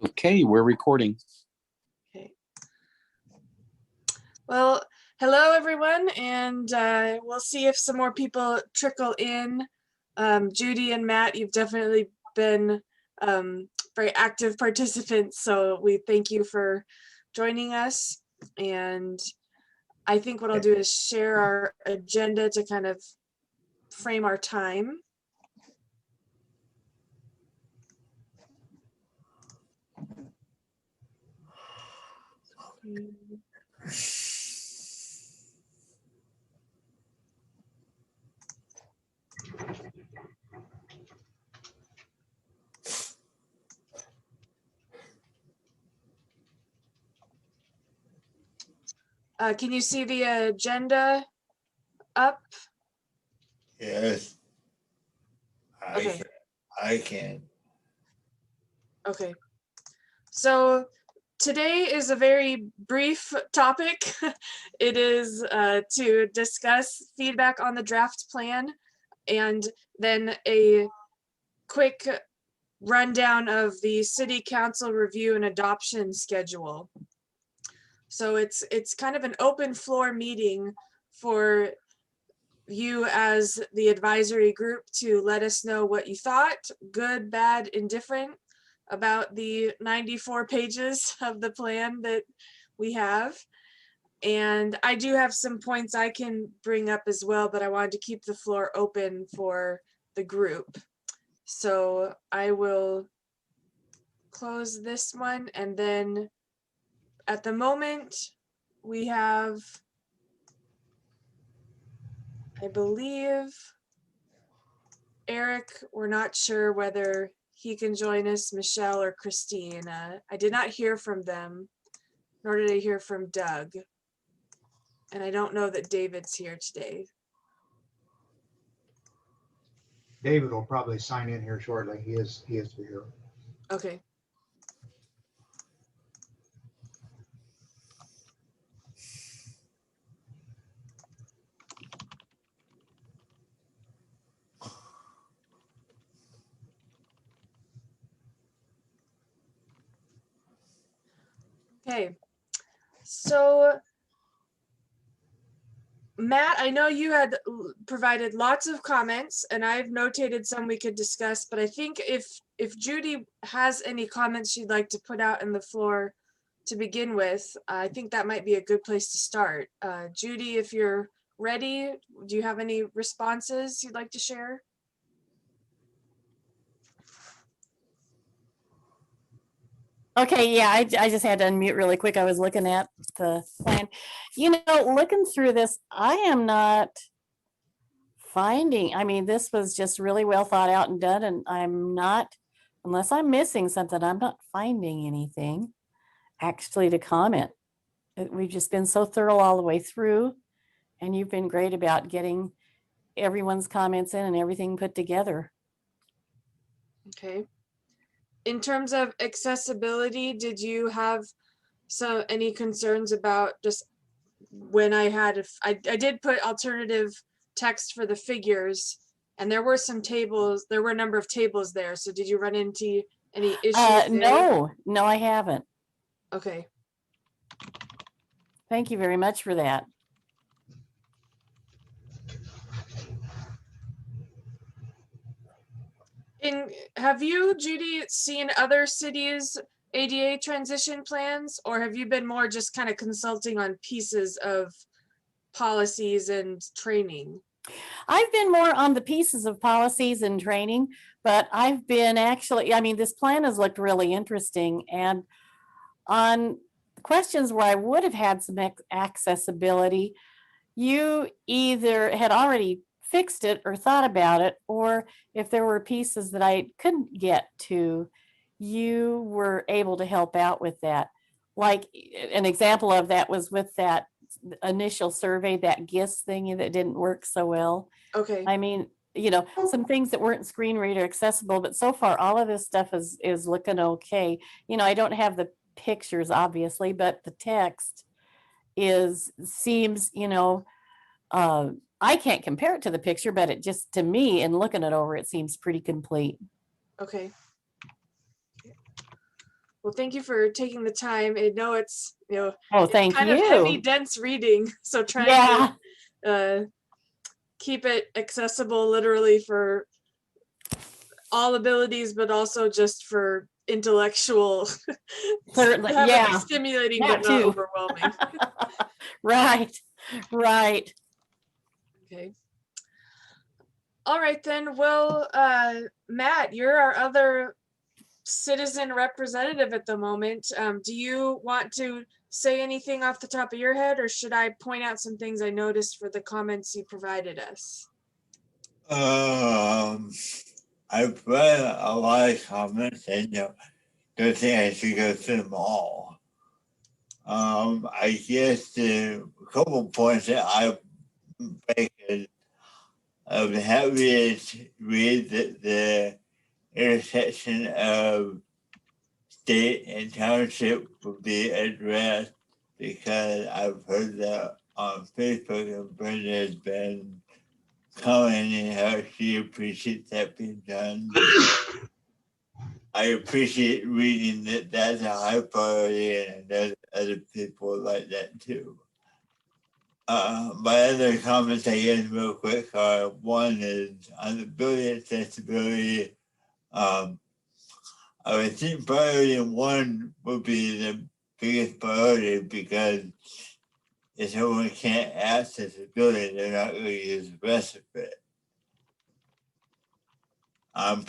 Okay, we're recording. Okay. Well, hello everyone, and we'll see if some more people trickle in. Judy and Matt, you've definitely been very active participants, so we thank you for joining us. And I think what I'll do is share our agenda to kind of frame our time. Can you see the agenda up? Yes. Okay. I can. Okay. So today is a very brief topic. It is to discuss feedback on the draft plan and then a quick rundown of the city council review and adoption schedule. So it's kind of an open floor meeting for you as the advisory group to let us know what you thought, good, bad, indifferent, about the 94 pages of the plan that we have. And I do have some points I can bring up as well, but I wanted to keep the floor open for the group. So I will close this one, and then at the moment we have, I believe, Eric. We're not sure whether he can join us, Michelle or Christine. I did not hear from them, nor did I hear from Doug. And I don't know that David's here today. David will probably sign in here shortly. He is here. Okay. Okay, so Matt, I know you had provided lots of comments, and I've notated some we could discuss, but I think if Judy has any comments she'd like to put out in the floor to begin with, I think that might be a good place to start. Judy, if you're ready, do you have any responses you'd like to share? Okay, yeah, I just had to unmute really quick. I was looking at the plan. You know, looking through this, I am not finding, I mean, this was just really well thought out and done, and I'm not, unless I'm missing something, I'm not finding anything actually to comment. We've just been so thorough all the way through, and you've been great about getting everyone's comments in and everything put together. Okay. In terms of accessibility, did you have any concerns about just when I did put alternative text for the figures, and there were some tables, there were a number of tables there. So did you run into any issues there? No, I haven't. Okay. Thank you very much for that. And have you, Judy, seen other cities' ADA transition plans, or have you been more just kind of consulting on pieces of policies and training? I've been more on the pieces of policies and training, but I've been actually, I mean, this plan has looked really interesting, and on questions where I would have had some accessibility, you either had already fixed it or thought about it, or if there were pieces that I couldn't get to, you were able to help out with that. Like an example of that was with that initial survey, that GIS thing that didn't work so well. Okay. I mean, you know, some things that weren't screen reader accessible, but so far all of this stuff is looking okay. You know, I don't have the pictures obviously, but the text seems, you know, I can't compare it to the picture, but it just, to me, and looking it over, it seems pretty complete. Okay. Well, thank you for taking the time. I know it's, Oh, thank kind of heavy, you. dense reading. So trying Yeah, to keep it accessible literally for all abilities, but also just for intellectual, certainly. have it be Yeah, stimulating but that not too. overwhelming. Right, right. Okay. All right then. Well, Matt, you're our other citizen representative at the moment. Do you want to say anything off the top of your head, or should I point out some things I noticed for the comments you provided us? I've read a lot of comments and don't think I should go through them all. I guess a couple points that I make is I'm happy to read that the intersection of state and township will be addressed, because I've heard that on Facebook and Brenda has been commenting how she appreciates that being done. I appreciate reading that that's a high priority, and there's other people like that too. My other comments, I guess, real quick, are one is on the building accessibility. I would think priority one would be the biggest priority, because if someone can't access the building, they're not going to use the rest of it. On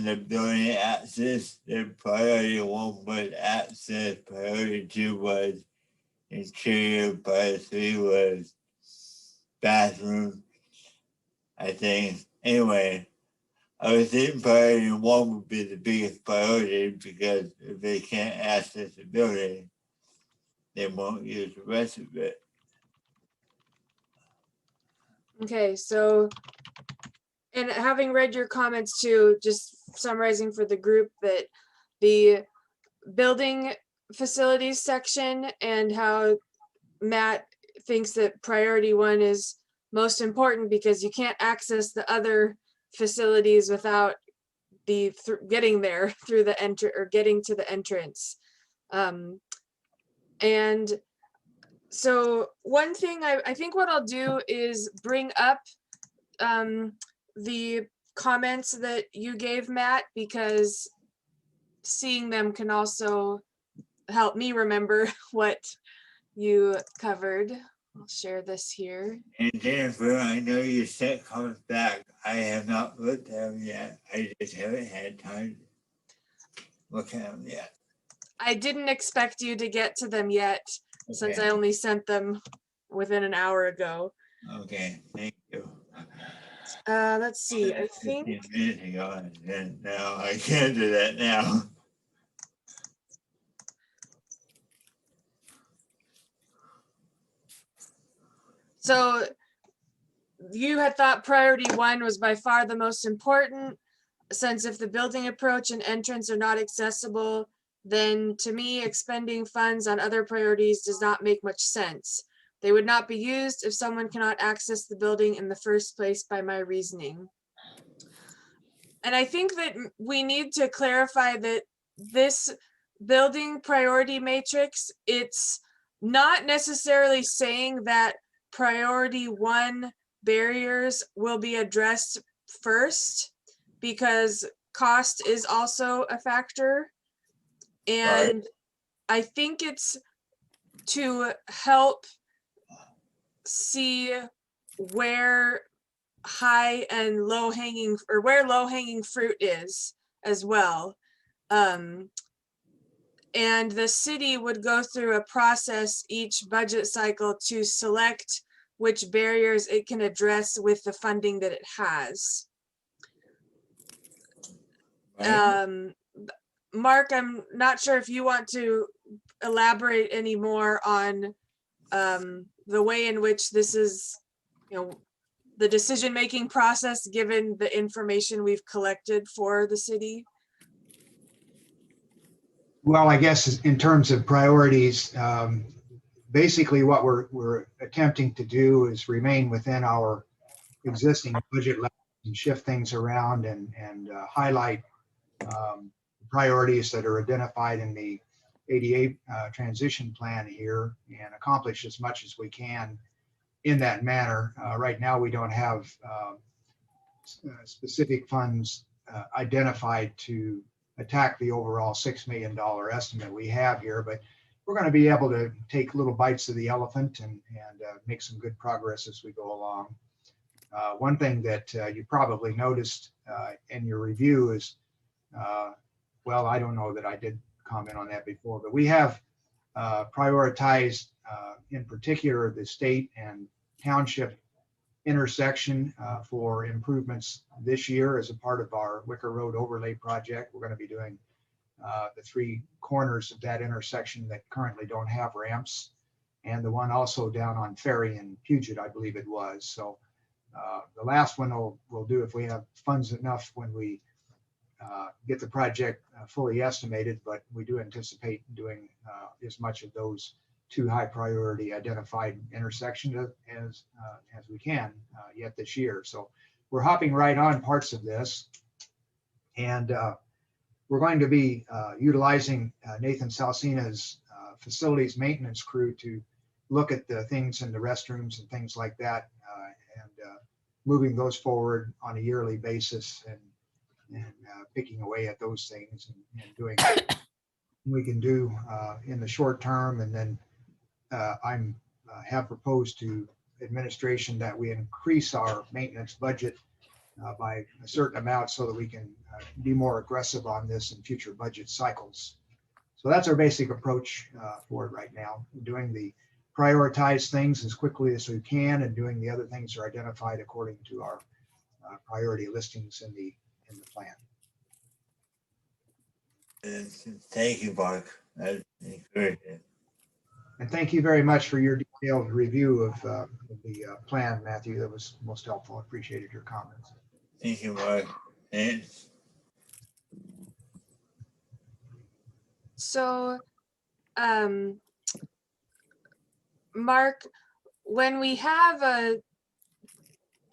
the building access, the priority one was access, priority two was interior, priority three was bathroom, I think. Anyway, I would think priority one would be the biggest priority, because if they can't access the building, they won't use the rest of it. Okay, so, and having read your comments too, just summarizing for the group that the building facilities section and how Matt thinks that priority one is most important because you can't access the other facilities without getting there through the getting to the entrance. And so one thing I think what I'll do is bring up the comments that you gave, Matt, because seeing them can also help me remember what you covered. I'll share this here. And Jennifer, I know you sent comments back. I have not looked at them yet. I just haven't had time to look at them yet. I didn't expect you to get to them yet, since I Okay. only sent them within an hour ago. Okay, thank you. Let's see, I 15 think, minutes ago, and now I can't do that now. so you had thought priority one was by far the most important, since if the building approach and entrance are not accessible, then to me, expending funds on other priorities does not make much sense. They would not be used if someone cannot access the building in the first place by my reasoning. And I think that we need to clarify that this building priority matrix, it's not necessarily saying that priority one barriers will be addressed first, because cost is also a factor. And I think it's to help see where high and low hanging, or where low hanging fruit is as well. And the city would go through a process each budget cycle to select which barriers it can address with the funding that it has. Right? Mark, I'm not sure if you want to elaborate any more on the way in which this is, the decision-making process, given the information we've collected for the city. Well, I guess in terms of priorities, basically what we're attempting to do is remain within our existing budget levels and shift things around and highlight priorities that are identified in the ADA transition plan here and accomplish as much as we can in that manner. Right now, we don't have specific funds identified to attack the overall $6 million estimate we have here, but we're going to be able to take little bites of the elephant and make some good progress as we go along. One thing that you probably noticed in your review is, well, I don't know that I did comment on that before, but we have prioritized in particular the state and township intersection for improvements this year as a part of our Wicker Road overlay project. We're going to be doing the 3 corners of that intersection that currently don't have ramps, and the one also down on Ferry and Puget, I believe it was. So the last one we'll do if we have funds enough when we get the project fully estimated, but we do anticipate doing as much of those 2 high priority identified intersections as we can yet this year. So we're hopping right on parts of this, and we're going to be utilizing Nathan Salsina's facilities maintenance crew to look at the things in the restrooms and things like that, and moving those forward on a yearly basis and picking away at those things and doing what we can do in the short term. And then I have proposed to administration that we increase our maintenance budget by a certain amount so that we can be more aggressive on this in future budget cycles. So that's our basic approach for it right now, doing the prioritized things as quickly as we can and doing the other things that are identified according to our priority listings in the plan. Thank you, Mark. That's encouraging. And thank you very much for your detailed review of the plan, Matthew. That was most helpful. I appreciated your comments. Thank you, Mark. And So, Mark, when we have a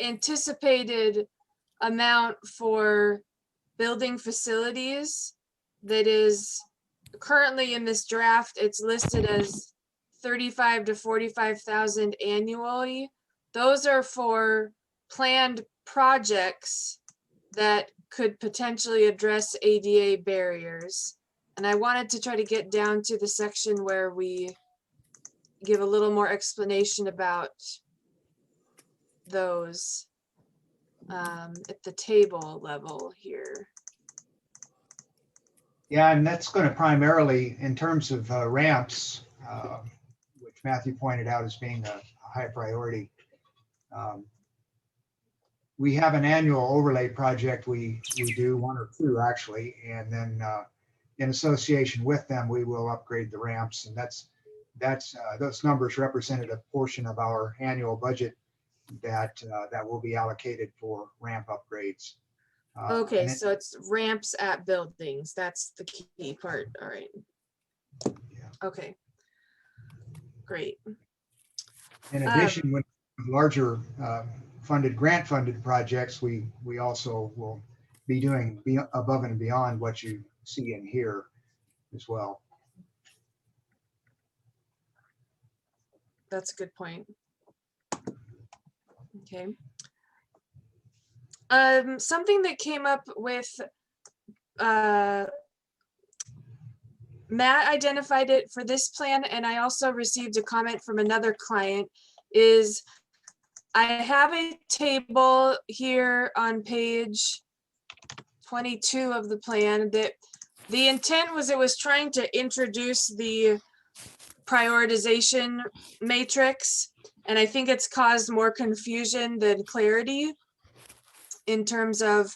anticipated amount for building facilities that is currently in this draft, it's listed as 35 to 45,000 annually. Those are for planned projects that could potentially address ADA barriers. And I wanted to try to get down to the section where we give a little more explanation about those at the table level here. Yeah, and that's going to primarily, in terms of ramps, which Matthew pointed out as being a high priority. We have an annual overlay project we do, 1 or 2 actually, and then in association with them, we will upgrade the ramps, and that's those numbers represented a portion of our annual budget that will be allocated for ramp upgrades. Okay, so it's ramps at buildings. That's the key part. All right. Yeah. Okay. Great. In addition, with larger grant funded projects, we also will be doing above and beyond what you see in here as well. That's a good point. Okay. Something that came up with Matt identified it for this plan, and I also received a comment from another client, is I have a table here on page 22 of the plan that the intent was it was trying to introduce the prioritization matrix, and I think it's caused more confusion than clarity in terms of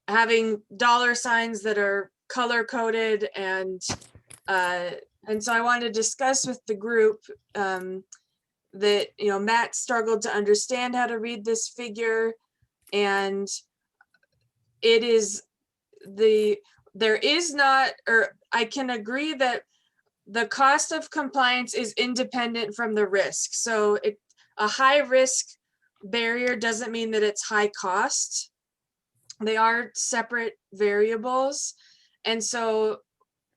having dollar signs that are color coded, and so I wanted to discuss with the group that, you know, Matt struggled to understand how to read this figure, and it is there is not, or I can agree that the cost of compliance is independent from the risk. So a high risk barrier doesn't mean that it's high cost. They are separate variables. And so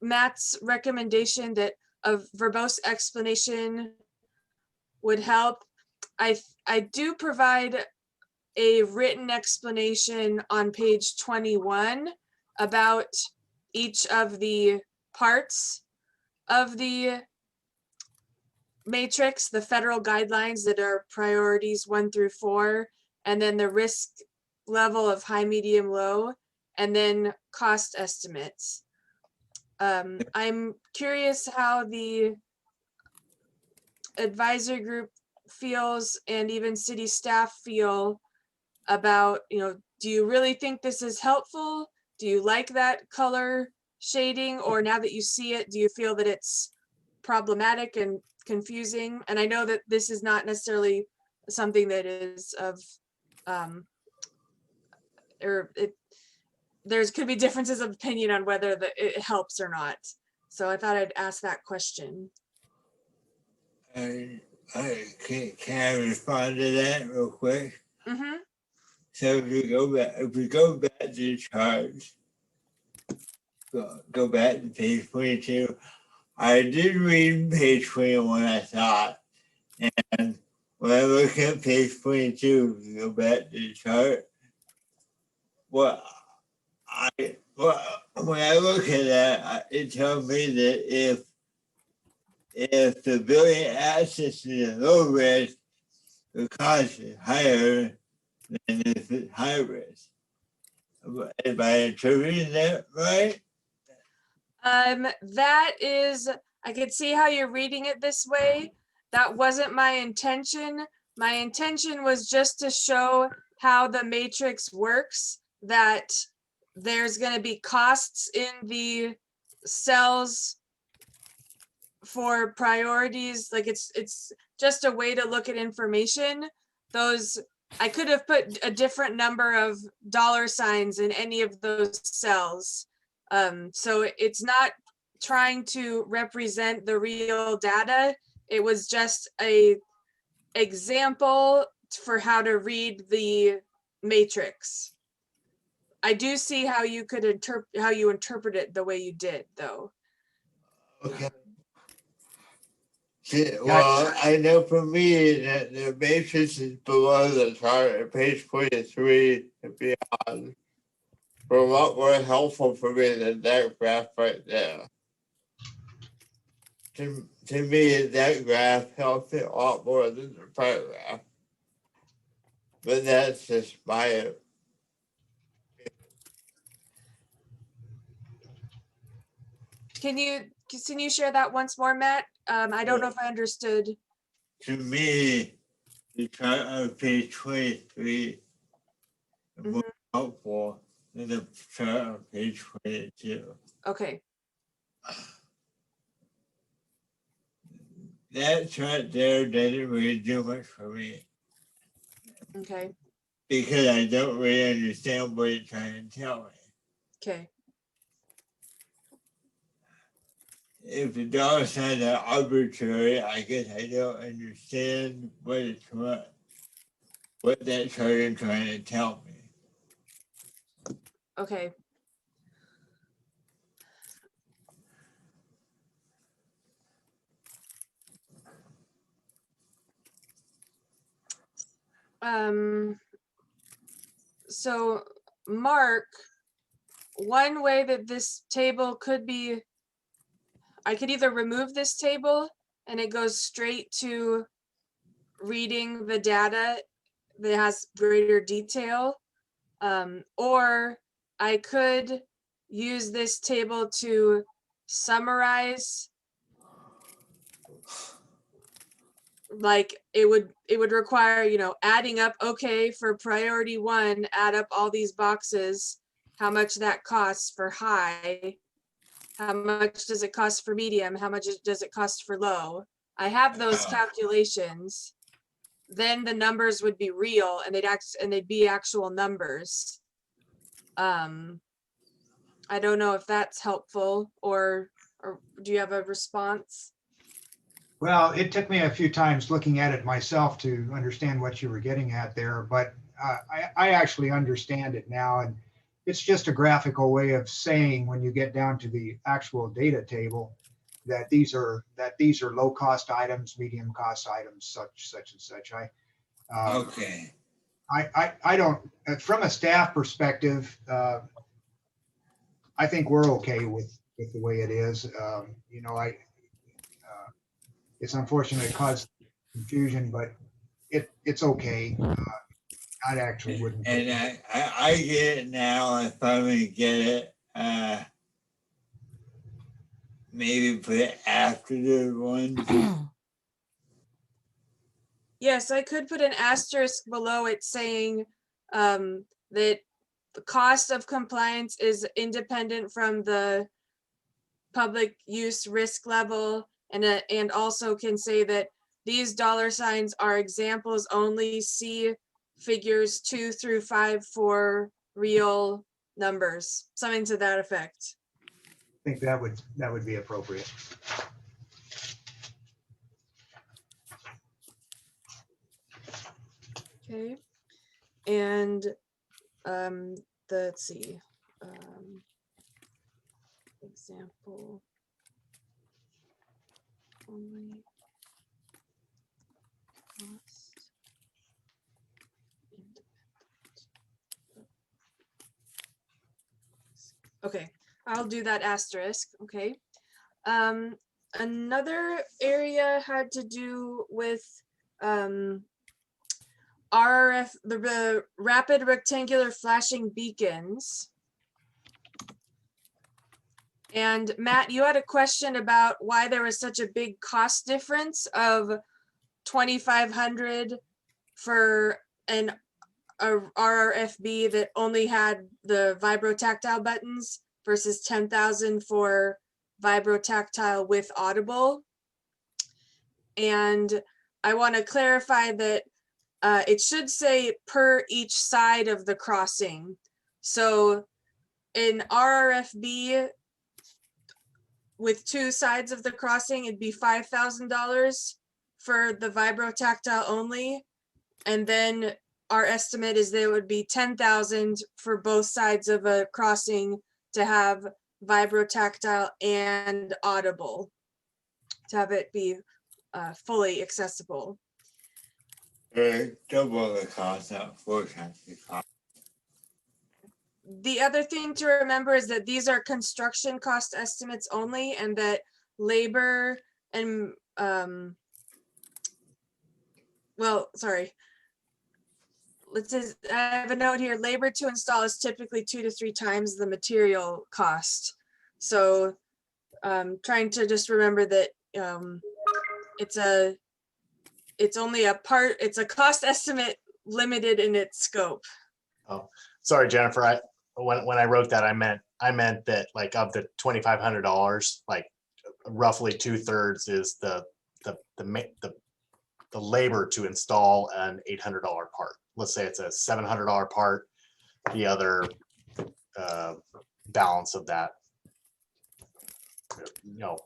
Matt's recommendation that a verbose explanation would help. I do provide a written explanation on page 21 about each of the parts of the matrix, the federal guidelines that are priorities 1 through 4, and then the risk level of high, medium, low, and then cost estimates. I'm curious how the advisory group feels and even city staff feel about, do you really think this is helpful? Do you like that color shading? Or now that you see it, do you feel that it's problematic and confusing? And I know that this is not necessarily something that is of, there's could be differences of opinion on whether it helps or not. So I thought I'd ask that question. Can I respond to that real quick? Mm-hmm. So if we go back to the charts, go back to page 22. I did read page 21, I thought, and when I look at page 22, if you go back to the chart, when I look at that, it tells me that if the building access is low risk, the cost is higher than if it's high risk. Am I interpreting that right? That is, I could see how you're reading it this way. That wasn't my intention. My intention was just to show how the matrix works, that there's going to be costs in the cells for priorities. Like it's just a way to look at information. Those, I could have put a different number of dollar signs in any of those cells. So it's not trying to represent the real data. It was just a example for how to read the matrix. I do see how you could interpret it the way you did, though. Okay. See, well, I know for me that the matrix is below the chart at page 23 and beyond. For a lot more helpful for me than that graph right there. To me, that graph helps it a lot more than the paragraph. But that's just my. Can you share that once more, Matt? I don't know if I understood. To me, the chart on page 23 is more helpful than the chart on page 22. Okay. That chart there doesn't really do much for me. Okay. Because I don't really understand what you're trying to tell me. Okay. If the dollar signs are arbitrary, I guess I don't understand what that chart is trying to tell me. Okay. So Mark, one way that this table could be, I could either remove this table and it goes straight to reading the data that has greater detail, or I could use this table to summarize. Like it would require, adding up, okay, for priority 1, add up all these boxes, how much that costs for high, how much does it cost for medium, how much does it cost for low. I have those calculations. Then the numbers would be real and they'd be actual numbers. I don't know if that's helpful, or do you have a response? Well, it took me a few times looking at it myself to understand what you were getting at there, but I actually understand it now. And it's just a graphical way of saying when you get down to the actual data table that these are low cost items, medium cost items, such and such. Okay. I don't, from a staff perspective, I think we're okay with the way it is. You know, it's unfortunate it caused confusion, but it's okay. I actually wouldn't. And I get it now. I finally get it. Maybe put it after the one. Yes, I could put an asterisk below it saying that the cost of compliance is independent from the public use risk level, and also can say that these dollar signs are examples only. See figures 2 through 5 for real numbers, something to that effect. I think that would be appropriate. Okay, and let's see, example only cost independent. Okay, I'll do that asterisk. Okay. Another area had to do with RF, the rapid rectangular flashing beacons. And Matt, you had a question about why there was such a big cost difference of $2,500 for a RRFB that only had the vibrotactile buttons versus $10,000 for vibrotactile with audible. And I want to clarify that it should say per each side of the crossing. So in RRFB with 2 sides of the crossing, it'd be $5,000 for the vibrotactile only. And then our estimate is that it would be $10,000 for both sides of a crossing to have vibrotactile and audible, to have it be fully accessible. Double the cost, not 4 times the cost. The other thing to remember is that these are construction cost estimates only, and that labor and well, sorry. I have a note here. Labor to install is typically 2 to 3 times the material cost. So trying to just remember that it's only a part, it's a cost estimate limited in its scope. Oh, sorry, Jennifer. When I wrote that, I meant that, like, of the $2,500, like roughly 2/3 is the labor to install an $800 part. Let's say it's a $700 part. The other balance of that,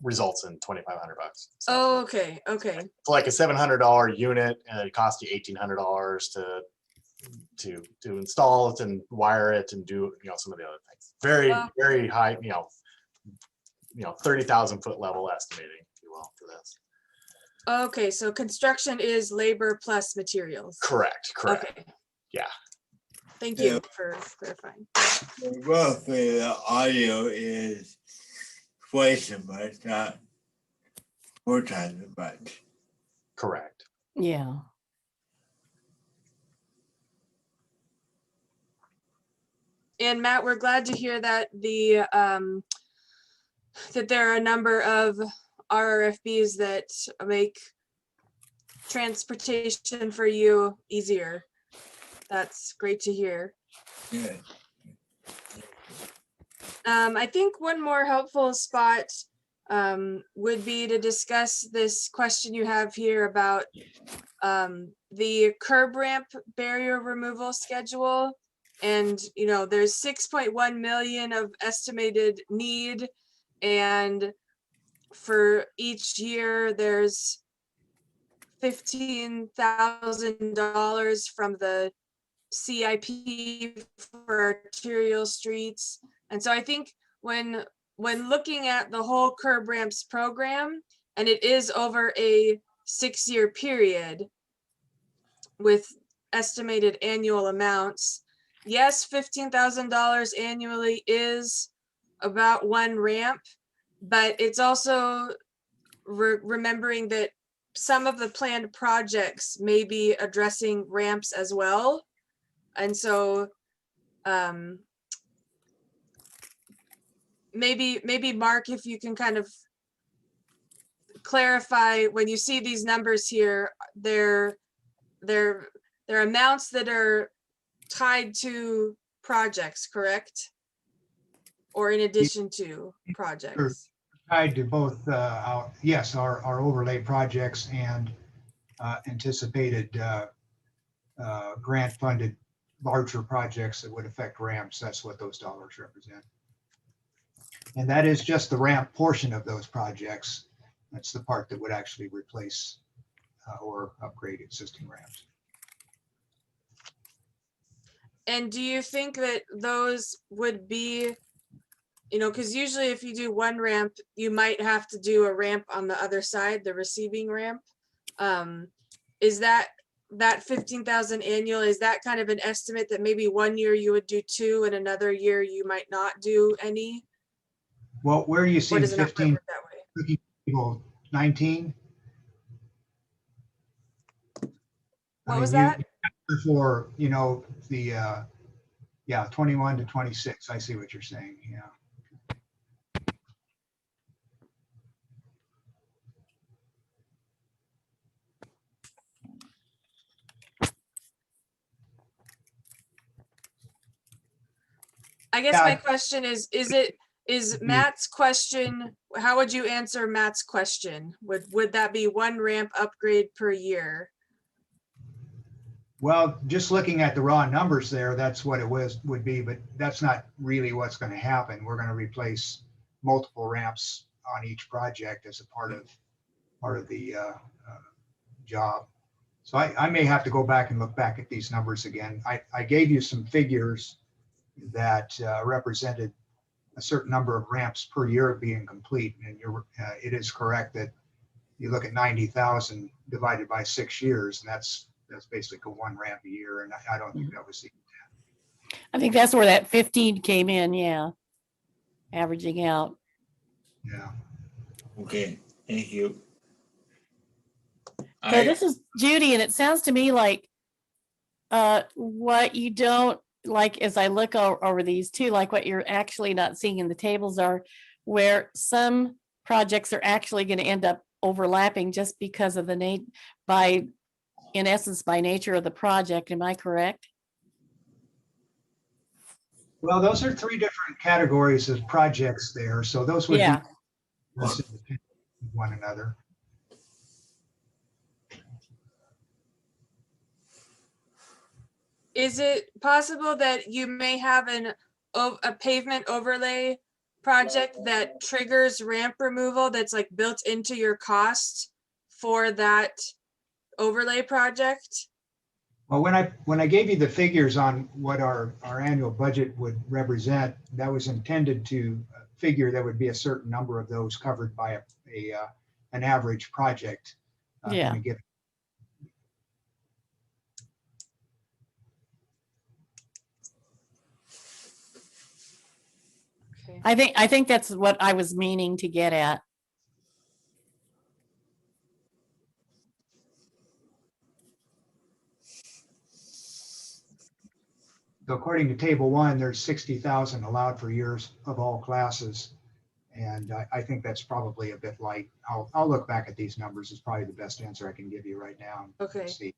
results in $2,500. So, Oh, okay. Okay. it's like a $700 unit, and it costs you $1,800 to install it and wire it and do some of the other things. Very high, 30,000 foot level estimating, if you will, for this. Okay, so construction is labor plus materials. Correct. Okay. Yeah. Thank you for clarifying. Roughly, the audio is twice as much, not 4 times as much. Correct. Yeah. And Matt, we're glad to hear that that there are a number of RRFBs that make transportation for you easier. That's great to hear. Yeah. I think one more helpful spot would be to discuss this question you have here about the curb ramp barrier removal schedule. And, there's 6.1 million of estimated need. And for each year, there's $15,000 from the CIP for arterial streets. And so I think when looking at the whole curb ramps program, and it is over a 6-year period with estimated annual amounts, yes, $15,000 annually is about one ramp, but it's also remembering that some of the planned projects may be addressing ramps as well. And so maybe Mark, if you can kind of clarify, when you see these numbers here, they're amounts that are tied to projects, correct? Or in addition to projects? Tied to both, our overlay projects and anticipated grant-funded larger projects that would affect ramps. That's what those dollars represent. And that is just the ramp portion of those projects. That's the part that would actually replace or upgrade existing ramps. And do you think that those would be, you know, because usually if you do one ramp, you might have to do a ramp on the other side, the receiving ramp. Is that 15,000 annual, is that kind of an estimate that maybe one year you would do two and another year you might not do any? Well, where do you Or see does it not 15, work that way? 19? What was that? For, you know, the, 21 to 26. I see what you're saying. Yeah. I guess Yeah. my question is Matt's question, how would you answer Matt's question? Would that be one ramp upgrade per year? Well, just looking at the raw numbers there, that's what it would be, but that's not really what's going to happen. We're going to replace multiple ramps on each project as a part of the job. So I may have to go back and look back at these numbers again. I gave you some figures that represented a certain number of ramps per year being complete, and it is correct that you look at 90,000 divided by 6 years, and that's basically one ramp a year, and I don't think that was the intent. I think that's where that 15 came in, yeah. Averaging out. Yeah. Okay, thank you. So this is Judy, and it sounds to me like what you don't like, as I look over these too, like what you're actually not seeing in the tables are where some projects are actually going to end up overlapping just because of the in essence, by nature of the project. Am I correct? Well, those are 3 different categories of projects there. So those would be independent of one another. Is it possible that you may have a pavement overlay project that triggers ramp removal that's like built into your cost for that overlay project? Well, when I gave you the figures on what our annual budget would represent, that was intended to figure there would be a certain number of those covered by an average project. Yeah. Okay. I think that's what I was meaning to get at. So according to table 1, there's 60,000 allowed for years of all classes. And I think that's probably a bit light. I'll look back at these numbers. It's probably the best answer I can give you right now. Okay. See.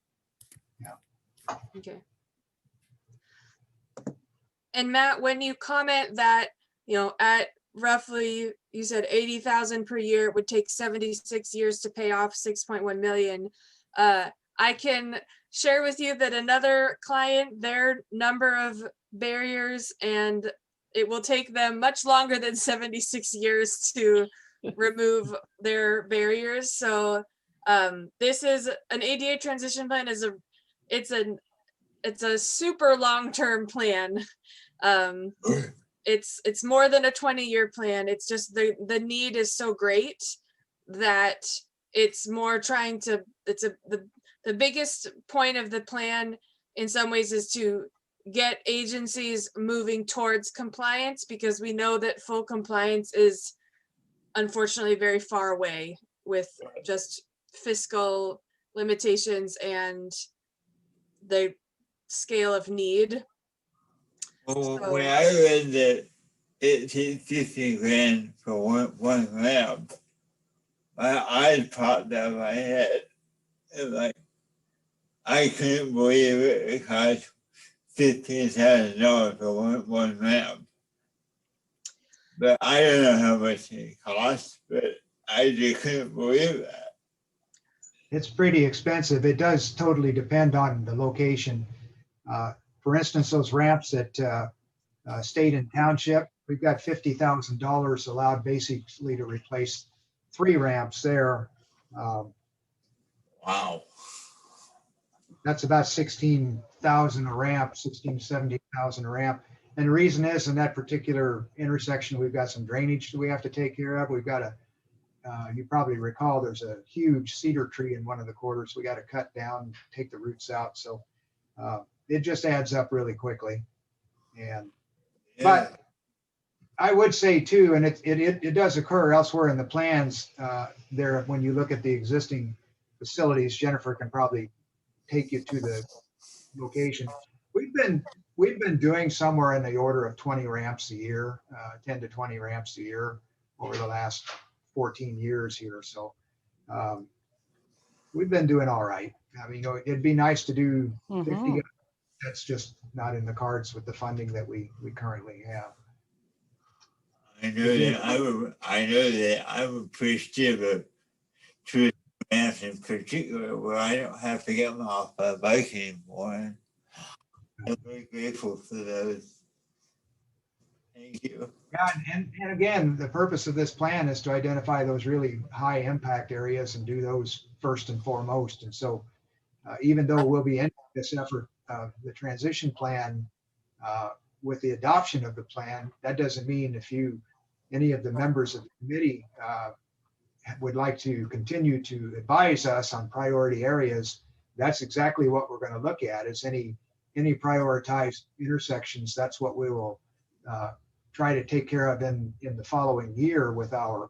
Yeah. Okay. And Matt, when you comment that, you know, at roughly, you said 80,000 per year, it would take 76 years to pay off 6.1 million. I can share with you that another client, their number of barriers, and it will take them much longer than 76 years to remove their barriers. So this is an ADA transition plan. It's an it's a super long-term plan. It's more than a 20-year plan. It's just the need is so great that it's more trying to, the biggest point of the plan in some ways is to get agencies moving towards compliance, because we know that full compliance is unfortunately very far away with just fiscal limitations and the scale of need. Well, So- when I read that it takes 15 grand for one ramp, my eyes popped out of my head. And like, I couldn't believe it cost $15,000 for one ramp. But I don't know how much it costs, but I just couldn't believe that. It's pretty expensive. It does totally depend on the location. For instance, those ramps at State and Township, we've got $50,000 allowed basically to replace 3 ramps there. Wow. That's about 16,000 a ramp, 16, 17,000 a ramp. And the reason is in that particular intersection, we've got some drainage that we have to take care of. We've got you probably recall, there's a huge cedar tree in one of the quarters. We got to cut down, take the roots out. So it just adds up really quickly. And, but I would say too, and it does occur elsewhere in the plans there, when you look at the existing facilities, Jennifer can probably take you to the location. We've been doing somewhere in the order of 20 ramps a year, 10 to 20 ramps a year over the last 14 years here. So we've been doing all right. I mean, it'd be nice to do 50. That's just not in the cards with the funding that we currently have. I know that I'm appreciative of two ramps in particular where I don't have to get off my bike anymore. I'm very grateful for those. Thank you. Yeah, and again, the purpose of this plan is to identify those really high impact areas and do those first and foremost. And so even though we'll be in this effort, the transition plan, with the adoption of the plan, that doesn't mean if any of the members of the committee would like to continue to advise us on priority areas, that's exactly what we're going to look at, is any prioritized intersections. That's what we will try to take care of in the following year with our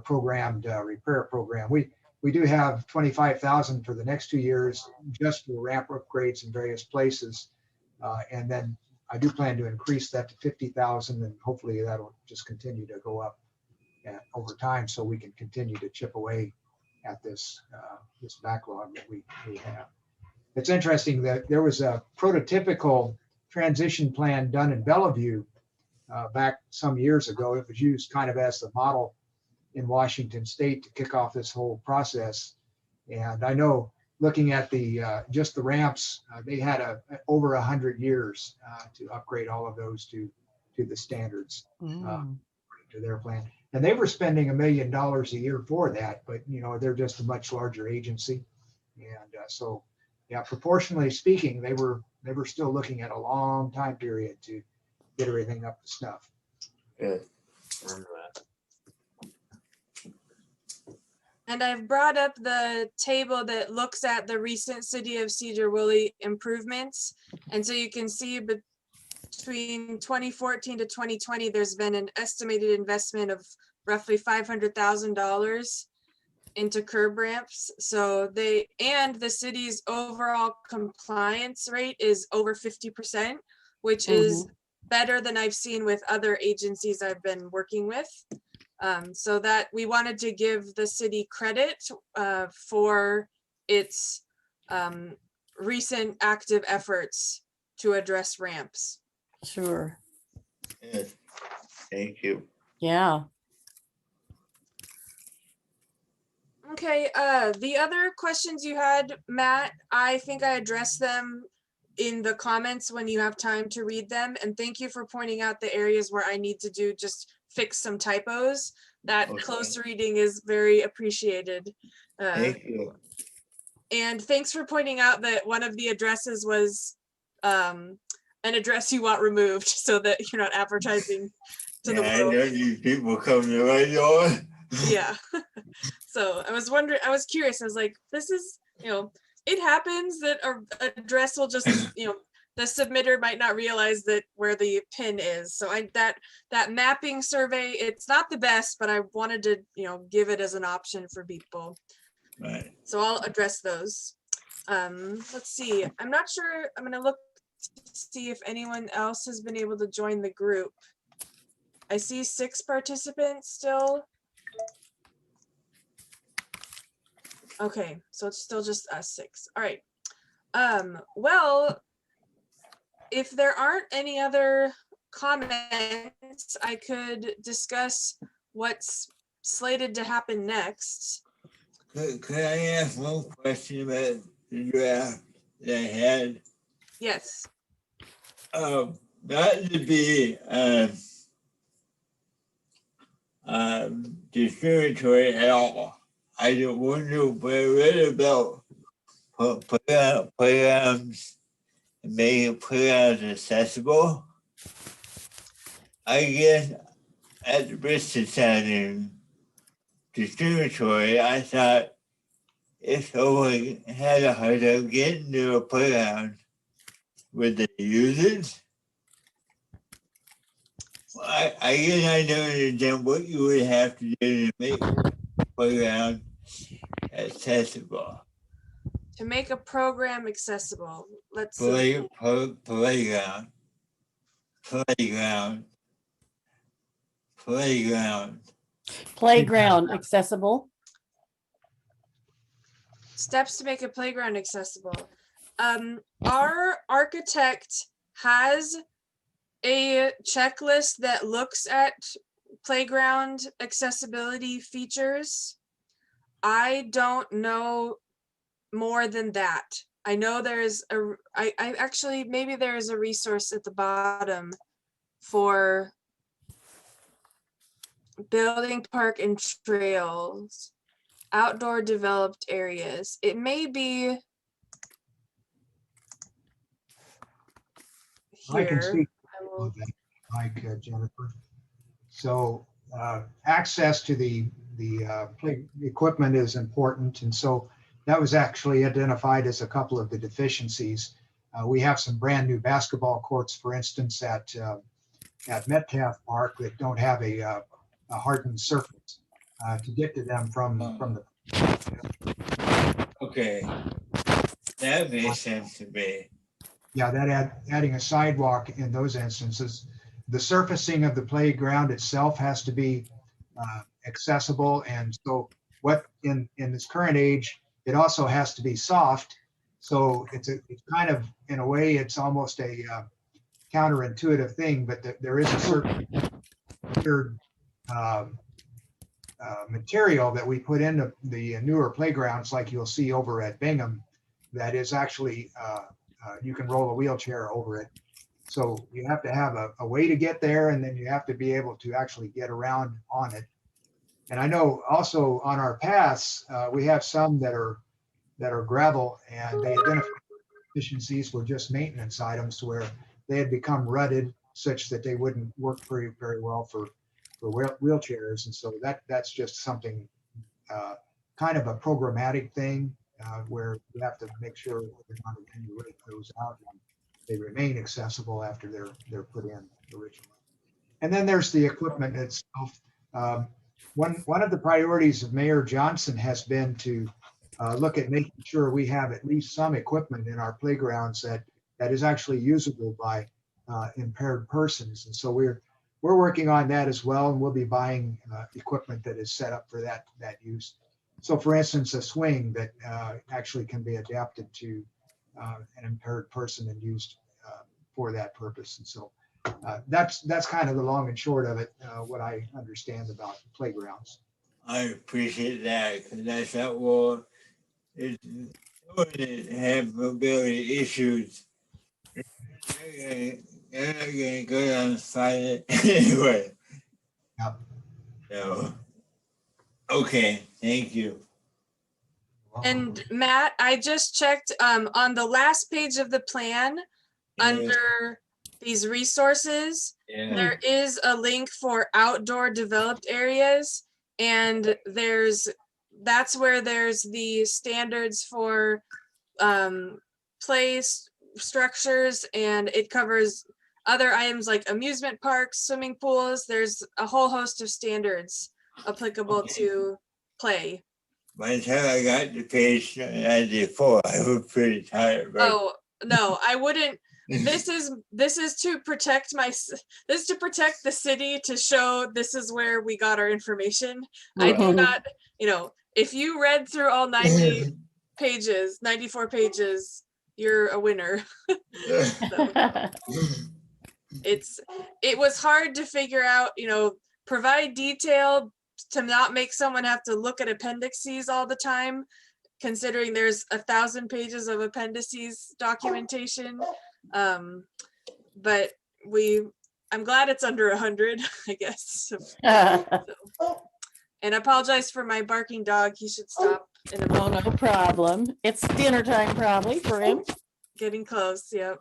programmed repair program. We do have 25,000 for the next 2 years just for ramp upgrades in various places. And then I do plan to increase that to 50,000, and hopefully that'll just continue to go up over time so we can continue to chip away at this backlog that we have. It's interesting that there was a prototypical transition plan done in Bellevue back some years ago. It was used kind of as the model in Washington State to kick off this whole process. And I know, looking at just the ramps, they had over 100 years to upgrade all of those to the standards to their plan. And they were spending $1 million a year for that, but they're just a much larger agency. And so, yeah, proportionally speaking, they were still looking at a long time period to get everything up to snuff. Good. Remember that. And I've brought up the table that looks at the recent City of Sedro-Woolley improvements. And so you can see between 2014 to 2020, there's been an estimated investment of roughly $500,000 into curb ramps. So the city's overall compliance rate is over 50%, which is better than I've seen with other agencies I've been working with. So that we wanted to give the city credit for its recent active efforts to address ramps. Sure. Yes. Thank you. Yeah. Okay, the other questions you had, Matt, I think I addressed them in the comments when you have time to read them. And thank you for pointing out the areas where I need to just fix some typos. That close reading is very appreciated. Thank you. And thanks for pointing out that one of the addresses was an address you want removed so that you're not advertising to the Yeah, I world. know these people come to my door. Yeah. So I was wondering, I was curious. I was like, this is, it happens that our address will just, the submitter might not realize that where the pin is. So that mapping survey, it's not the best, but I wanted to, give it as an option for people. Right. So I'll address those. Let's see. I'm not sure. I'm going to look to see if anyone else has been able to join the group. I see 6 participants still. Okay, so it's still just us 6. All right. Well, if there aren't any other comments, I could discuss what's slated to happen next. Could I ask one question about the draft that I had? Yes. Not to be discriminatory at all. I just wonder what I read about playgrounds and making playgrounds accessible. I guess at the risk of sounding discriminatory, I thought if someone had a hard time getting to a playground, would they use it? I guess I don't understand what you would have to do to make a playground accessible. To make a program accessible, let's see. Playground. Playground accessible. Steps to make a playground accessible. Our architect has a checklist that looks at playground accessibility features. I don't know more than that. I know there's I actually, maybe there's a resource at the bottom for building park and trails, outdoor developed areas. It may be I can here. speak I will- to that, Mike, Jennifer. So access to the play equipment is important, and so that was actually identified as a couple of the deficiencies. We have some brand new basketball courts, for instance, at Metcalf Park that don't have a hardened surface to get to them from the. Okay, that makes sense to me. Yeah, that adding a sidewalk in those instances. The surfacing of the playground itself has to be accessible, and so what in this current age, it also has to be soft. So it's kind of, in a way, it's almost a counterintuitive thing, but there is a certain weird material that we put into the newer playgrounds, like you'll see over at Bingham, that is actually you can roll a wheelchair over it. So you have to have a way to get there, and then you have to be able to actually get around on it. And I know also on our paths, we have some that are gravel, and they identify deficiencies were just maintenance items where they had become rutted such that they wouldn't work very, very well for wheelchairs. And so that's just something kind of a programmatic thing where you have to make sure every now and then you rake those out and they remain accessible after they're put in originally. And then there's the equipment itself. One of the priorities of Mayor Johnson has been to look at making sure we have at least some equipment in our playgrounds that is actually usable by impaired persons. And so we're working on that as well, and we'll be buying equipment that is set up for that use. So for instance, a swing that actually can be adapted to an impaired person and used for that purpose. And so that's kind of the long and short of it, what I understand about playgrounds. I appreciate that, because I thought, well, it's someone that have mobility issues. They're not gonna go down and find it anyway. Yep. So, okay, thank you. And Matt, I just checked on the last page of the plan. under these resources, Yeah. there is a link for outdoor developed areas, and that's where there's the standards for place structures, and it covers other items like amusement parks, swimming pools. There's a whole host of standards applicable Okay. to play. By the time I got to page 94, I was pretty tired. But Oh, no, I wouldn't. This is to protect this is to protect the city, to show this is where we got our information. I do Right. not, if you read through all 90 pages, 94 pages, you're a winner. It was hard to figure out, provide detail to not make someone have to look at appendices all the time, considering there's 1,000 pages of appendices documentation. But I'm glad it's under 100, I guess. And I apologize for my barking dog. He should stop in a Oh, moment. no problem. It's dinner time probably for him. Getting close, yep.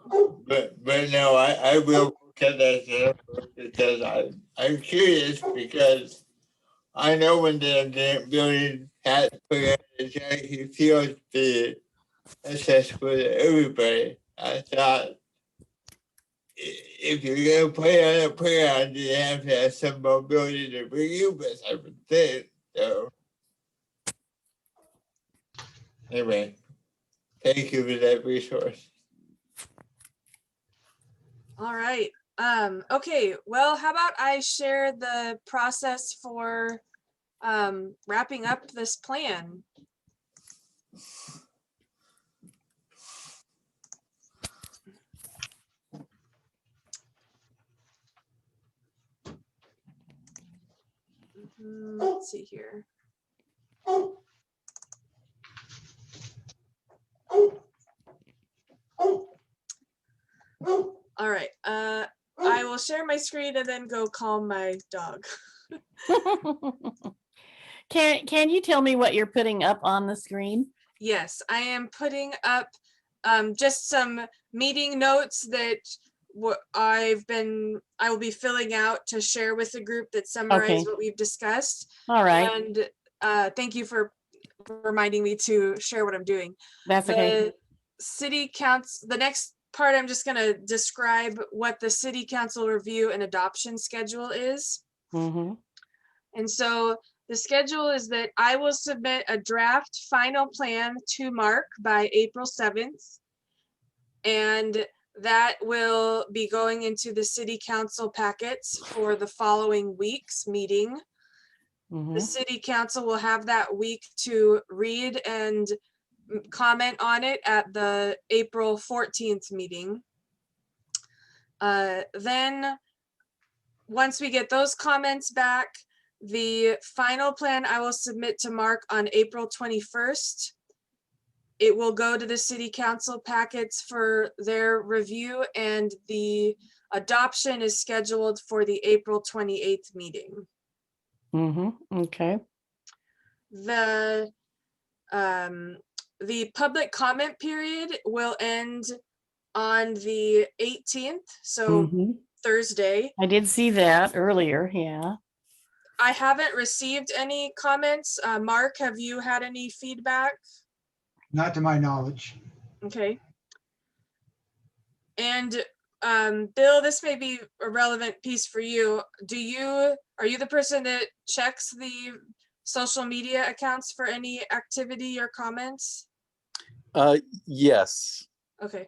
but no, I will look at that stuff because I'm curious, because I know when the building had put out the check, he feels the accessible to everybody. I thought if you're gonna play on a playground, you have to have some mobility to bring you with, I would think. So anyway, thank you for that resource. All right. Okay, well, how about I share the process for wrapping up this plan? Let's see here. All right. I will share my screen and then go calm my dog. Can you tell me what you're putting up on the screen? Yes, I am putting up just some meeting notes that I will be filling out to share with the group that summarize Okay. what we've discussed. All right, And thank you for reminding me to share what I'm doing. that's okay. The city council, the next part, I'm just going to describe what the city council review and adoption schedule is. Mhm. And so the schedule is that I will submit a draft final plan to Mark by April 7th. And that will be going into the city council packets for the following week's meeting. The Mhm. city council will have that week to read and comment on it at the April 14th meeting. Then once we get those comments back, the final plan I will submit to Mark on April 21st. It will go to the city council packets for their review, and the adoption is scheduled for the April 28th meeting. Mhm. Okay. The public comment period will end on the 18th, so Mhm. Thursday. I did see that earlier. Yeah. I haven't received any comments. Mark, have you had any feedback? Not to my knowledge. Okay. And Bill, this may be a relevant piece for you. Are you the person that checks the social media accounts for any activity or comments? Yes. Okay.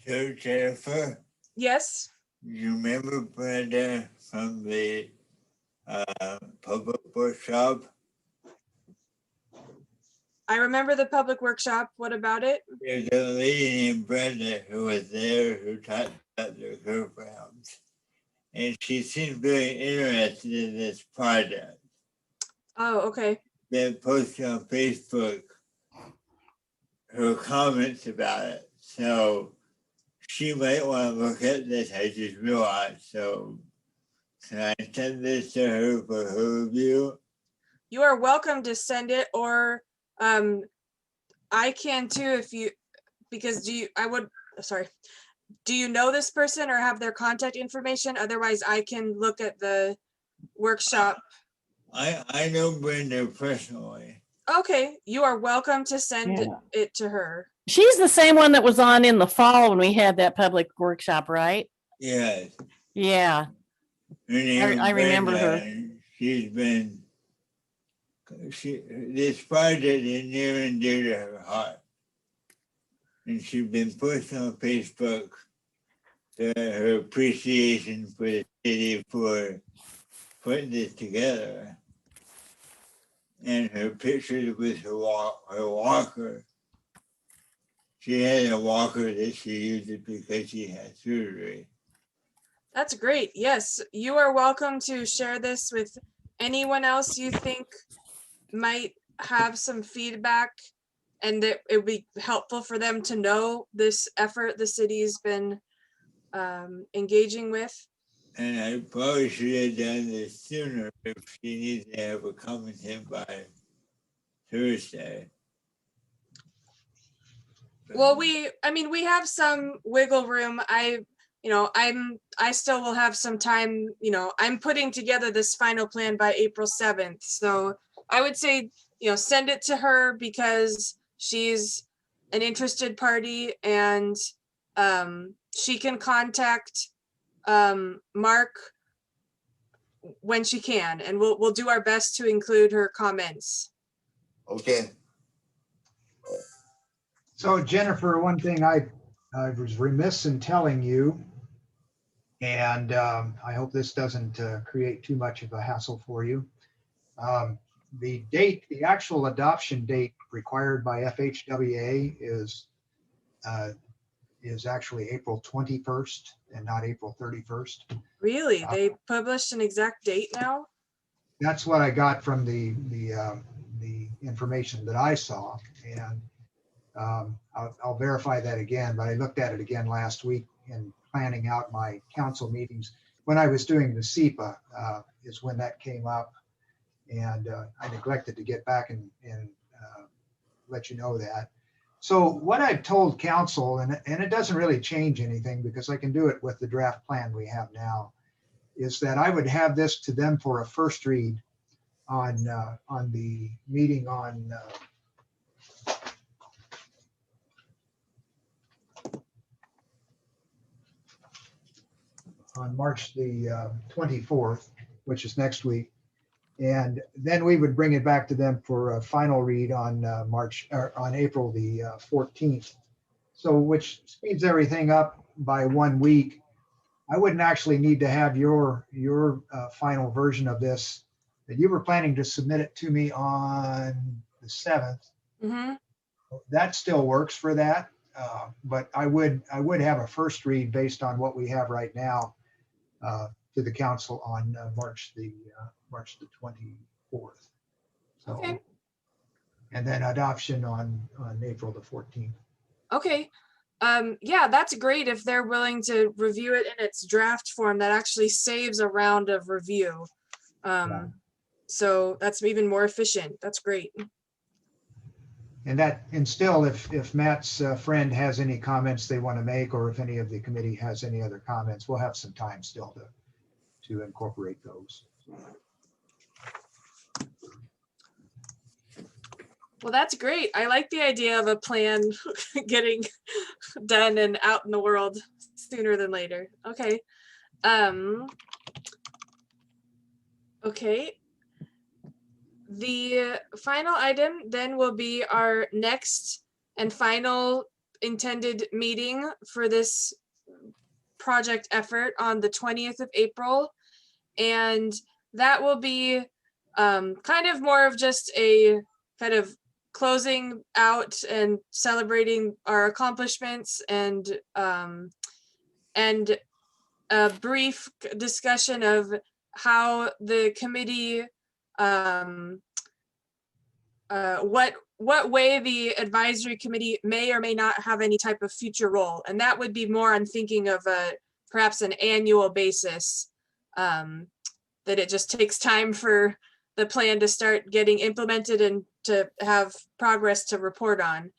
So Jennifer, Yes. you remember Brenda from the public workshop? I remember the public workshop. What about it? There's a lady named Brenda who was there who talked about the fairgrounds. And she seemed very interested in this project. Oh, okay. Then posted on Facebook her comments about it. So she might want to look at this, I just realized. So can I send this to her for her review? You are welcome to send it, or I can too if you because do you know this person or have their contact information? Otherwise, I can look at the workshop. I know Brenda personally. Okay, you are welcome to send Yeah. it to her. She's the same one that was on in the fall when we had that public workshop, right? Yes. Yeah, Her name is I remember Brenda, her. and this project is near and dear to her heart. And she's been posting on Facebook her appreciation for the city for putting this together. And her pictures with her walker. She had a walker that she used because she had surgery. That's great. Yes, you are welcome to share this with anyone else you think might have some feedback and that it would be helpful for them to know this effort the city's been engaging with. And I probably should have done this sooner if she needs to have a comment in by Thursday. Well, we have some wiggle room. I still will have some time, I'm putting together this final plan by April 7th. So I would say, send it to her because she's an interested party and she can contact Mark when she can, and we'll do our best to include her comments. Okay. So Jennifer, one thing I was remiss in telling you, and I hope this doesn't create too much of a hassle for you. The actual adoption date required by FHWA is actually April 21st and not April 31st. Really? They published an exact date now? That's what I got from the information that I saw, and I'll verify that again, but I looked at it again last week in planning out my council meetings. When I was doing the SEPA is when that came up, and I neglected to get back and let you know that. So what I've told council, and it doesn't really change anything because I can do it with the draft plan we have now, is that I would have this to them for a first read on the meeting on March the 24th, which is next week. And then we would bring it back to them for a final read on April the 14th. So which speeds everything up by 1 week. I wouldn't actually need to have your final version of this. That you were planning to submit it to me on the 7th. Mm-hmm. That still works for that. But I would have a first read based on what we have right now to the council on March the 24th. So, okay. And then adoption on April the 14th. Okay. Yeah, that's great if they're willing to review it in its draft form. That actually saves a round of review. Yeah. So that's even more efficient. That's great. And still, if Matt's friend has any comments they want to make, or if any of the committee has any other comments, we'll have some time still to incorporate those. Well, that's great. I like the idea of a plan getting done and out in the world sooner than later. Okay. Okay. The final item then will be our next and final intended meeting for this project effort on the 20th of April. And that will be kind of more of just a kind of closing out and celebrating our accomplishments and a brief discussion of how the committee what way the advisory committee may or may not have any type of future role, and that would be more on thinking of perhaps an annual basis, that it just takes time for the plan to start getting implemented and to have progress to report on.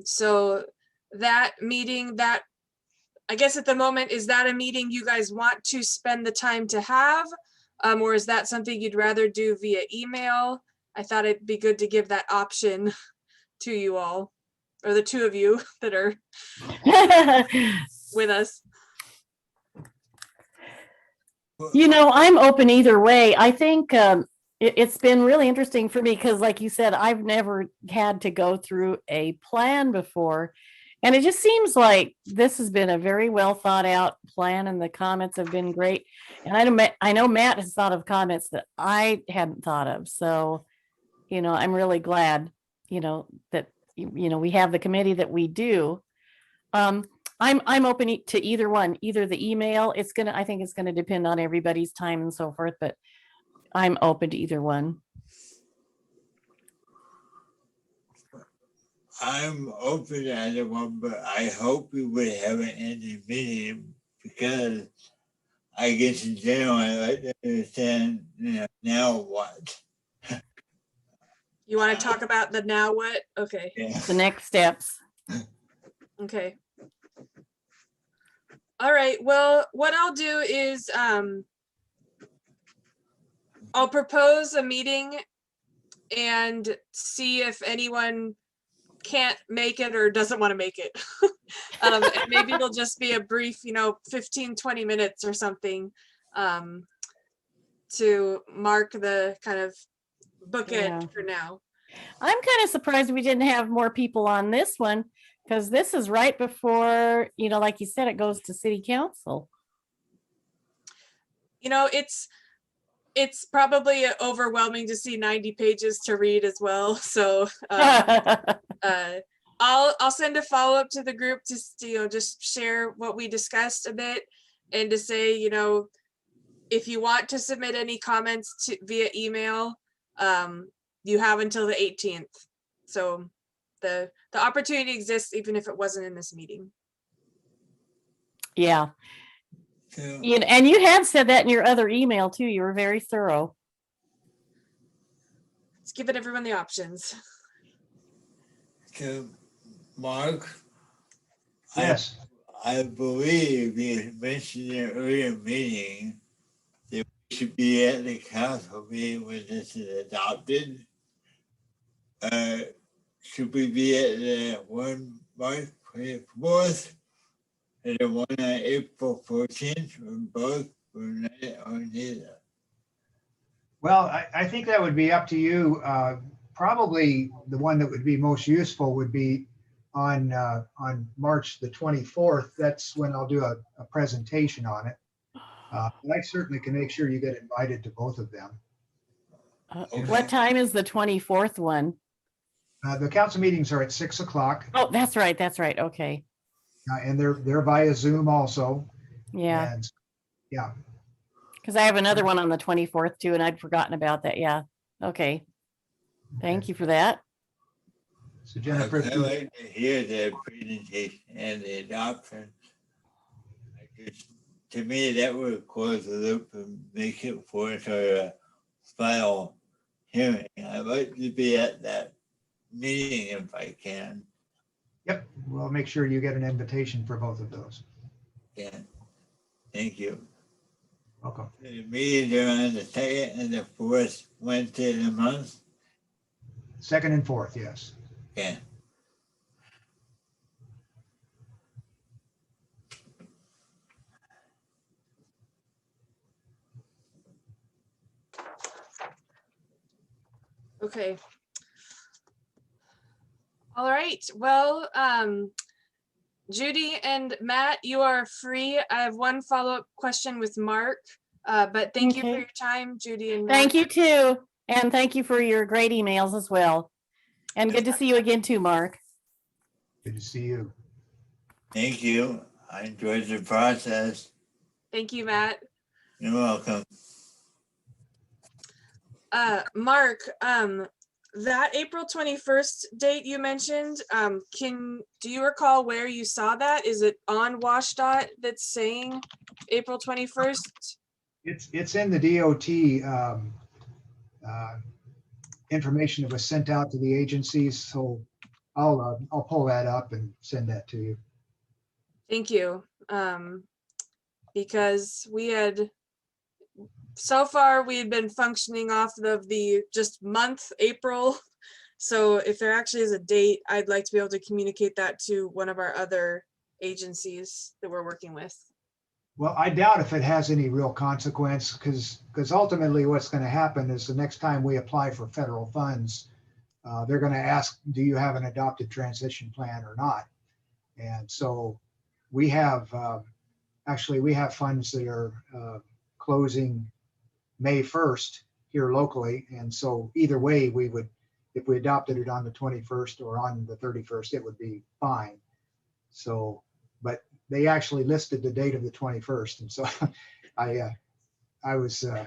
So that meeting, that, I guess at the moment, is that a meeting you guys want to spend the time to have? Or is that something you'd rather do via email? I thought it'd be good to give that option to you all, or the two of you that are with us. You know, I'm open either way. I think it's been really interesting for me because, like you said, I've never had to go through a plan before. And it just seems like this has been a very well thought out plan, and the comments have been great. And I know Matt has thought of comments that I hadn't thought of. So, you know, I'm really glad, you know, that, you know, we have the committee that we do. I'm open to either one, either the email. I think it's gonna depend on everybody's time and so forth, but I'm open to either one. I'm open to either one, but I hope we would have an ending meeting because I guess in general, I like to understand, you know, now what? You want to talk about the now what? Okay, Yeah. The next steps. okay. All right, well, what I'll do is I'll propose a meeting and see if anyone can't make it or doesn't want to make it. And maybe it'll just be a brief, you know, 15-20 minutes or something to mark the kind of bookend Yeah. for now. I'm kind of surprised we didn't have more people on this one, because this is right before, you know, like you said, it goes to city council. You know, it's probably overwhelming to see 90 pages to read as well. So I'll send a follow-up to the group to, you know, just share what we discussed a bit, and to say, you know, if you want to submit any comments via email, you have until the 18th. So the opportunity exists even if it wasn't in this meeting. Yeah. So, You know, and you had said that in your other email too. You were very thorough. It's giving everyone the options. so Mark, Yes, I believe you mentioned in an earlier meeting that we should be at the council meeting when this is adopted. Should we be at the one March 24th and the one on April 14th, or both, or neither? well, I think that would be up to you. Probably the one that would be most useful would be on March the 24th. That's when I'll do a presentation on it. And I certainly can make sure you get invited to both of them. Okay. What time is the 24th one? The council meetings are at 6 o'clock, Oh, that's right. That's right. Okay. and they're via Zoom also. Yeah. And yeah, Because I have another one on the 24th too, and I'd forgotten about that. Yeah. Okay. Thank you for that. so Jennifer, I'd like to hear the presentation and the adoption. To me, that would close the loop and make it for a final hearing. I'd like to be at that meeting if I can. yep, we'll make sure you get an invitation for both of those. Yeah. Thank you. Welcome. The meetings are on the 2nd and the 4th Wednesday of the month. 2nd and 4th, yes. Yeah. Okay. All right. Well, Judy and Matt, you are free. I have one follow-up question with Mark, but thank you for Okay. your time, Judy and Matt. Thank you too. And thank you for your great emails as well. And good to see you again too, Mark. Good to see you. Thank you. I enjoyed the process. Thank you, Matt. You're welcome. Mark, that April 21st date you mentioned, do you recall where you saw that? Is it on WashDOT that's saying April 21st? It's in the DOT information that was sent out to the agencies. So I'll pull that up and send that to you. Thank you. Because so far we had been functioning off of the just month, April. So if there actually is a date, I'd like to be able to communicate that to one of our other agencies that we're working with. Well, I doubt if it has any real consequence, because ultimately what's going to happen is the next time we apply for federal funds, they're going to ask, do you have an adopted transition plan or not? And so we have, actually, we have funds that are closing May 1st here locally. And so either way, we would, if we adopted it on the 21st or on the 31st, it would be fine. So, but they actually listed the date of the 21st. And so I was a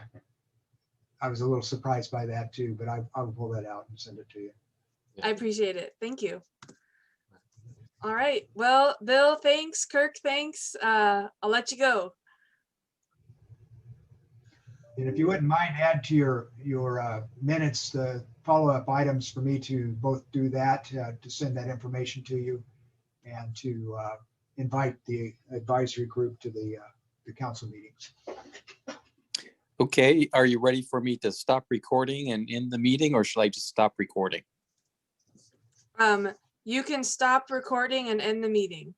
little surprised by that too, but I'll pull that out and send it to you. I appreciate it. Thank you. All right. Well, Bill, thanks. Kirk, thanks. I'll let you go. And if you wouldn't mind, add to your minutes the follow-up items for me to both do that, to send that information to you, and to invite the advisory group to the council meetings. Okay, are you ready for me to stop recording and end the meeting, or should I just stop recording? You can stop recording and end the meeting.